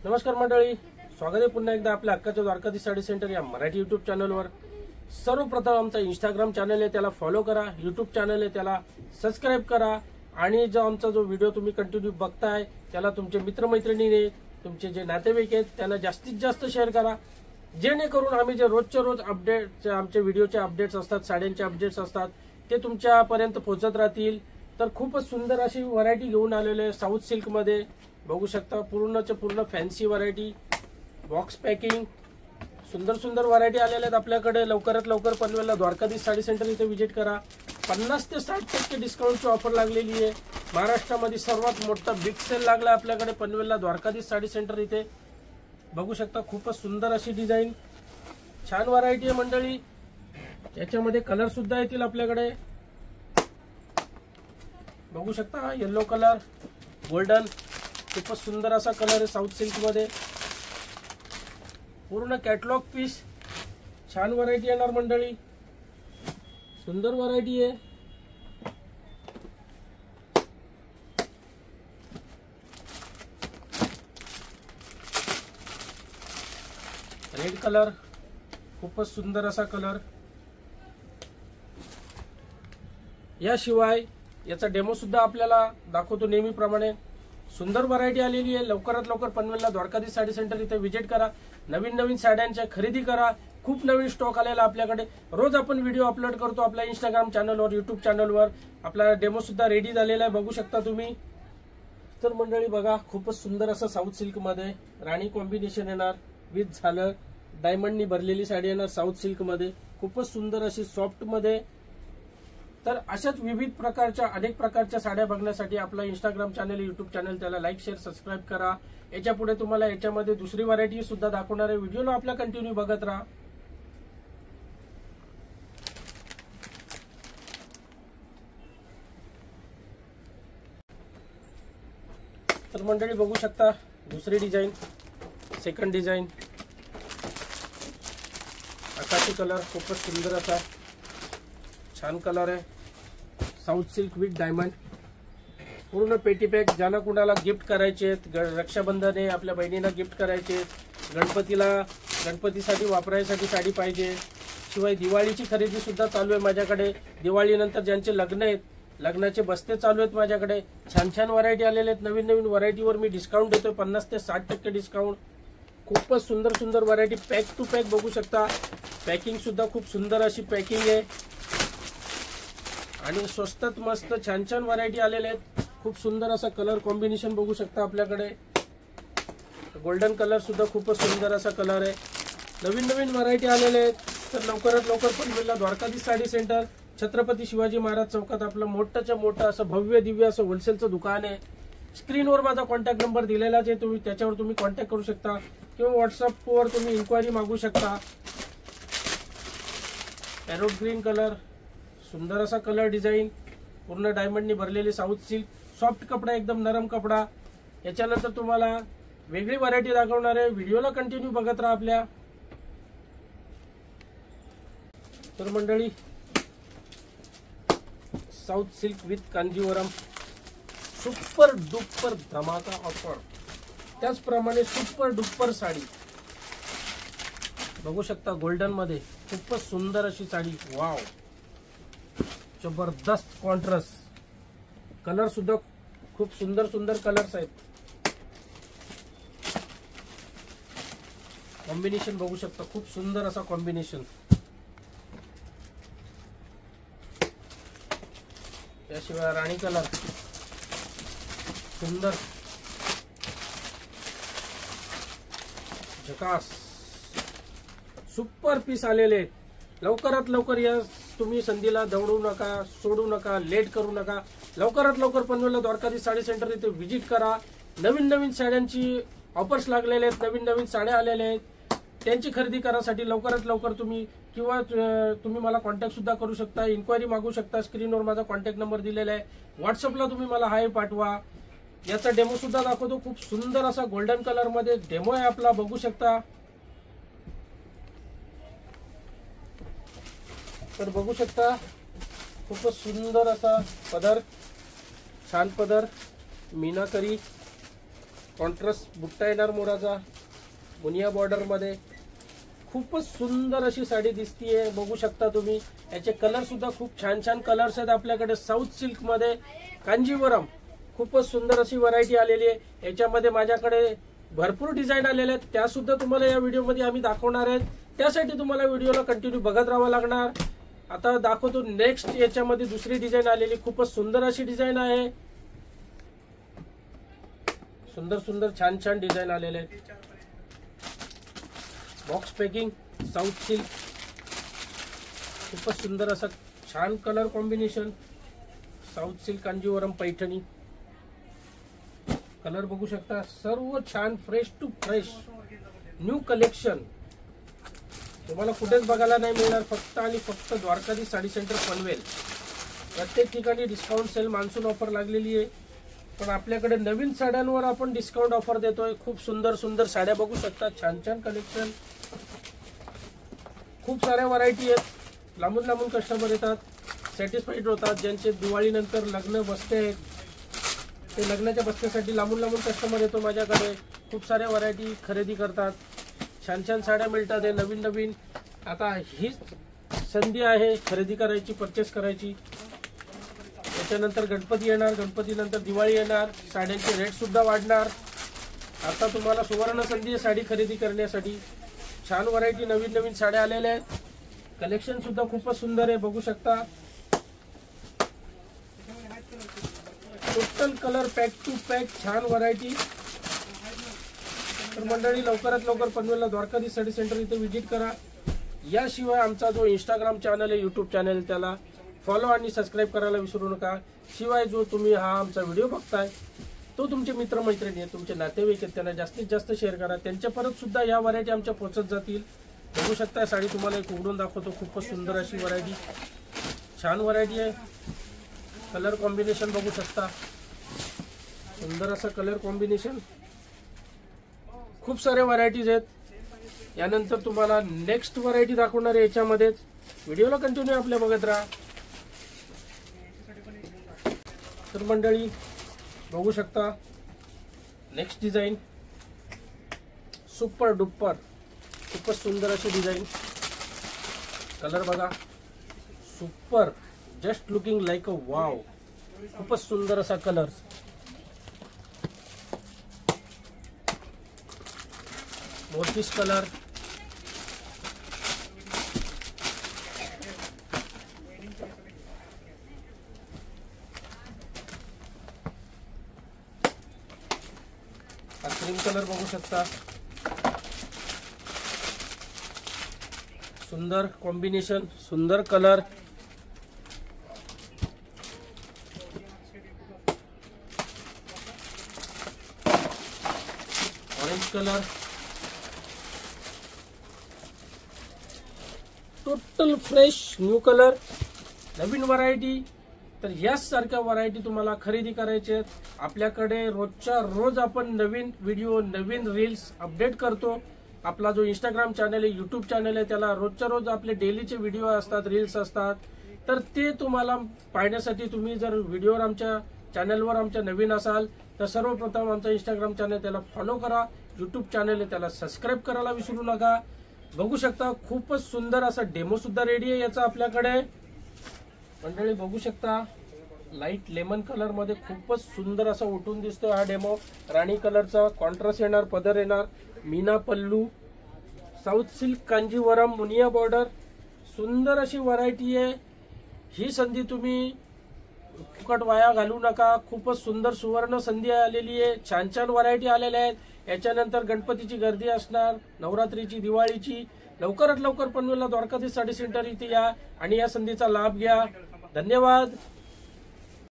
नमस्कार मंडळी, स्वागत आहे पुन्हा एकदा आपल्या हक्काच्या द्वारकाधीश साडी सेंटर या मराठी युट्यूब चॅनलवर। सर्वप्रथम आमचा इंस्टाग्राम चॅनल आहे त्याला फॉलो करा, युट्यूब चॅनल आहे त्याला सबस्क्राइब करा आणि जो आमचा व्हिडिओ तुम्ही कंटिन्यू बघताय त्याला तुमचे मित्रमैत्रिणीने, तुमचे जे नातेवाईक आहेत त्यांना जास्तीत जास्त शेअर करा, जेणेकरून आम्ही जे रोजच्या रोज अपडेट आमचे व्हिडिओचे अपडेट्स असतात, साड्यांचे अपडेट्स असतात ते तुमच्यापर्यंत पोहोचत राहतील। तर खूपच सुंदर अशी व्हरायटी घेऊन आलेले आहे साऊथ सिल्क मध्ये, बघू शकता पूर्णच्या पूर्ण फॅन्सी व्हरायटी, बॉक्स पॅकिंग, सुंदर सुंदर व्हरायटी आलेल्या आहेत आपल्याकडे। लवकरात लवकर पनवेलला द्वारकाधीश साडी सेंटर इथे विजिट करा। 50 ते 60% डिस्काउंटची ऑफर लागलेली आहे। महाराष्ट्रामध्ये सर्वात मोठा बिग सेल लागला आपल्याकडे पनवेलला द्वारकाधीश साडी सेंटर इथे। बघू शकता खूपच सुंदर अशी डिझाइन, छान व्हरायटी आहे मंडळी। याच्यामध्ये कलर सुद्धा येतील आपल्याकडे, बघू शकता येलो कलर, गोल्डन, खूपच सुंदर असा कलर आहे साऊथ सिल्क मध्ये। पूर्ण कॅटलॉग पीस, छान व्हरायटी येणार मंडळी, सुंदर व्हरायटी आहे। रेड कलर, खूपच सुंदर असा कलर। याशिवाय याचा डेमो सुद्धा आपल्याला दाखवतो नेहमीप्रमाणे। सुंदर व्हरायटी आलेली आहे। लवकरात लवकर पनवेलला द्वारकाधीश साडी सेंटर इथे विजिट करा, नवीन नवीन साड्यांच्या खरेदी करा। खूप नवीन स्टॉक आलेला आपल्याकडे। रोज आपण व्हिडिओ अपलोड करतो आपल्या इंस्टाग्राम चॅनलवर, युट्यूब चॅनलवर। आपला डेमो सुद्धा रेडी झालेला आहे, बघू शकता तुम्ही। तर मंडळी बघा, खूपच सुंदर असं साऊथ सिल्क मध्ये राणी कॉम्बिनेशन येणार, विथ झालर, डायमंडनी भरलेली साडी येणार साऊथ सिल्क मध्ये, खूपच सुंदर अशी सॉफ्ट मध्ये। तर अशाच विविध प्रकारच्या अनेक प्रकारच्या साड्या बघण्यासाठी आपला इंस्टाग्राम चॅनल, युट्यूब चॅनल त्याला लाईक, शेअर, सबस्क्राइब करा। याच्या पुढे तुम्हाला याच्यामध्ये दुसरी व्हरायटी सुद्धा दाखवणार आहे, व्हिडिओला आपला कंटिन्यू बघत राहा। तर मंडळी बघू शकता दुसरी डिझाइन, सेकंड डिझाइन, आकाशी कलर, खूपच सुंदर असा छान कलर आहे, साऊथ सिल्क विथ डायमंड। पूर्ण पेटी पॅक, ज्याला कुणाला गिफ्ट करायचे, रक्षाबंधन आहे आपल्या बहिणींना गिफ्ट करायचे, गणपतीसाठी वापरायसाठी साडी पाहिजे, शिवाय दिवाळीची खरेदी सुद्धा चालू आहे माझ्याकडे। दिवाळीनंतर ज्यांचे लग्न आहेत, लग्नाचे बस्ते चालू आहेत माझ्याकडे। छान छान व्हरायटी आलेले आहेत, नवीन नवीन व्हरायटीवर मी डिस्काउंट देतोय, 50 ते 60% डिस्काउंट। खूपच सुंदर सुंदर व्हरायटी, पॅक टू पॅक बघू शकता। पॅकिंग सुद्धा खूप सुंदर अशी पॅकिंग आहे आणि स्वस्तात मस्त छान छान व्हरायटी आलेले आहेत। खूप सुंदर असा कलर कॉम्बिनेशन बघू शकता आपल्याकडे। गोल्डन कलर सुद्धा खूपच सुंदर असा कलर आहे। नवीन नवीन व्हरायटी आलेले आहेत। तर लवकरात लवकर पनवेलला द्वारकाधीश साडी सेंटर, छत्रपती शिवाजी महाराज चौकात आपलं मोठंच्या मोठं असं भव्य दिव्य असं होलसेलचं दुकान आहे। स्क्रीनवर माझा कॉन्टॅक्ट नंबर दिलेलाच आहे, त्याच्यावर तुम्ही कॉन्टॅक्ट करू शकता किंवा व्हॉट्सअपवर तुम्ही इन्क्वायरी मागू शकता। पॅरोट ग्रीन कलर, सुंदर असा कलर डिझाइन, पूर्ण डायमंडनी भरलेली साऊथ सिल्क, सॉफ्ट कपडा, एकदम नरम कपडा। याच्यानंतर तुम्हाला वेगळी व्हरायटी दाखवणार आहे, व्हिडिओला कंटिन्यू बघत राहा आपल्या। तर मंडळी south silk with Kanjeevaram, super duper धमाका ऑफर, त्याचप्रमाणे सुपर डुपर साडी बघू शकता गोल्डन मध्ये, खूपच सुंदर अशी साडी, वाव, जबरदस्त कॉन्ट्रास्ट, कलर सुद्धा खूप सुंदर सुंदर कलर्स आहेत। कॉम्बिनेशन बघू शकता, खूप सुंदर असा कॉम्बिनेशन। याशिवाय राणी कलर, सुंदर, झकास, सुपर पीस आलेले आहेत। लवकरात लवकर या तुम्ही संधीला दौडू नका, सोडू नका, लेट करू नका। लवकरात लवकर पनवेलला द्वारकाधीश साडी सेंटर इथे विजिट करा। नवीन नवीन साड्यांची ऑफर्स लागलेले आहेत, नवीन नवीन साड्या आलेल्या आहेत, त्यांची खरेदी करासाठी लवकरात लवकर तुम्ही किंवा तुम्ही मला कॉन्टॅक्ट सुद्धा करू शकता, इन्क्वायरी मागू शकता। स्क्रीनवर माझा कॉन्टॅक्ट नंबर दिलेला आहे, व्हॉट्सअपला तुम्ही मला हाय पाठवा। याचा डेमो सुद्धा दाखवतो, खूप सुंदर असा गोल्डन कलर मध्ये डेमो आहे आपला, बघू शकता। तर बघू शकता खूपच सुंदर असा पदर, छान पदर, मीनाकरी, कॉन्ट्रास्ट बुट्टा येणार मोराचा मुनिया बॉर्डर मध्ये. खूपच सुंदर अशी साडी दिसतीये, बघू शकता तुम्ही. याचे कलर सुद्धा खूप छान छान कलर्स आहेत आपल्याकडे. साऊथ सिल्क मध्ये कांजीवरम खूपच सुंदर अशी व्हरायटी आलेली आहे. याच्यामध्ये माझ्याकडे भरपूर डिझाईन आलेले आहेत, त्या सुद्धा तुम्हाला या व्हिडिओमध्ये आम्ही दाखवणार आहेत. त्यासाठी तुम्हाला व्हिडिओला कंटिन्यू बघत राहावं लागणार. आता दाखवतो नेक्स्ट. याच्यामध्ये दुसरी डिझाईन आलेली, खूपच सुंदर अशी डिझाईन आहे. सुंदर सुंदर छान छान डिझाईन आलेले आहेत. बॉक्स पॅकिंग साऊथ सिल्क, खूपच सुंदर असं छान colour combination. South silk Kanjeevaram Paithani colour बघू शकता. सर्व छान fresh to fresh new collection तुम्हाला कुठेच बघायला नाही मिळणार. फक्त आणि फक्त द्वारकाधीश साडी सेंटर पनवेल. प्रत्येक ठिकाणी डिस्काउंट सेल मान्सून ऑफर लागलेली आहे, पण आपल्याकडे नवीन साड्यांवर आपण डिस्काउंट ऑफर देतोय. खूप सुंदर सुंदर साड्या बघू शकता, छान छान कलेक्शन, खूप साऱ्या व्हरायटी आहेत. लांबून लांबून कस्टमर येतात, सॅटिस्फाईड होतात. ज्यांचे दिवाळीनंतर लग्न बसते आहेत ते लग्नाच्या बसण्यासाठी लांबून लांबून कस्टमर येतो माझ्याकडे. खूप साऱ्या व्हरायटी खरेदी करतात, छान छान साड्या मिळतात. हे नवीन नवीन आता हीच संधी आहे खरेदी करायची, परचेस करायची. त्याच्यानंतर गणपती येणार, गणपतीनंतर दिवाळी येणार, साड्यांचे रेट सुद्धा वाढणार. आता तुम्हाला सुवर्ण संधी आहे साडी खरेदी करण्यासाठी. छान व्हरायटी नवीन नवीन साड्या आलेल्या आहेत. कलेक्शन सुद्धा खूपच सुंदर आहे, बघू शकता. Total colour pack to pack छान व्हरायटी. तर मंडळी लवकरात लवकर पनवेलला द्वारकाधीश साडी सेंटर इथे व्हिजिट करा. याशिवाय आमचा जो इंस्टाग्राम चॅनल आहे, यूट्यूब चॅनल आहे, त्याला फॉलो आणि सबस्क्राईब करायला विसरू नका. शिवाय जो तुम्ही हा आमचा व्हिडिओ बघताय तो तुमचे मित्रमैत्रिणी आहेत, तुमचे नातेवाईक आहेत, त्यांना जास्तीत जास्त शेअर करा. त्यांच्या परत सुद्धा या व्हरायटी आमच्या पोहोचत जातील. बघू शकता साडी तुम्हाला एक उघडून दाखवतो. खूपच सुंदर अशी व्हरायटी, छान व्हरायटी आहे. कलर कॉम्बिनेशन बघू शकता, सुंदर असं कलर कॉम्बिनेशन. खूप सारे व्हरायटीज आहेत. यानंतर तुम्हाला नेक्स्ट व्हरायटी दाखवणार आहे याच्यामध्येच. व्हिडिओला कंटिन्यू आपल्या बघत राहा. तर मंडळी बघू शकता नेक्स्ट डिझाईन सुपर डुपर, खूपच सुंदर अशी डिझाईन. कलर बघा, super, just looking like a wow. खूपच सुंदर असा कलर. मोरपीस कलर, क्रीम कलर बघू शकता. सुंदर कॉम्बिनेशन, सुंदर colour. Orange colour, total fresh new colour, नवीन व्हरायटी. तर याच सारख्या व्हरायटी तुम्हाला खरेदी करायचे आहेत. आपल्याकडे रोजच्या रोज आपण नवीन व्हिडिओ, नवीन रील्स अपडेट करतो. आपला जो इंस्टाग्राम चॅनल आहे, यूट्यूब चॅनल आहे, त्याला रोजच्या रोज आपले डेलीचे व्हिडिओ असतात, रील्स असतात. तर ते तुम्हाला पाहण्यासाठी तुम्ही जर व्हिडिओवर आमच्या चॅनलवर आमच्या नवीन असाल तर सर्वप्रथम आमचा इंस्टाग्राम चॅनल त्याला फॉलो करा. यूट्यूब चॅनल आहे त्याला सबस्क्राईब करायला विसरू नका. बघू शकता खूपच सुंदर असा डेमो सुद्धा रेडी आहे याचा आपल्याकडे. मंडळी बघू शकता लाईट लेमन कलर मध्ये खूपच सुंदर असा उठून दिसतोय हा डेमो. राणी कलरचा कॉन्ट्रास्ट येणार, पदर येणार, मीना पल्लू, साऊथ सिल्क कांजीवरम मुनिया बॉर्डर. सुंदर अशी व्हरायटी आहे. ही संधी तुम्ही फुकट वाया घालू नका. खूपच सुंदर सुवर्ण संधी आलेली आहे. छान छान व्हरायटी आलेल्या आहेत. याच्यानंतर गणपतीची गर्दी असणार, नवरात्रीची, दिवाळीची. लवकरात लवकर पनवेलला द्वारकाधीश साडी सेंटर इथे या आणि या संधीचा लाभ घ्या. धन्यवाद.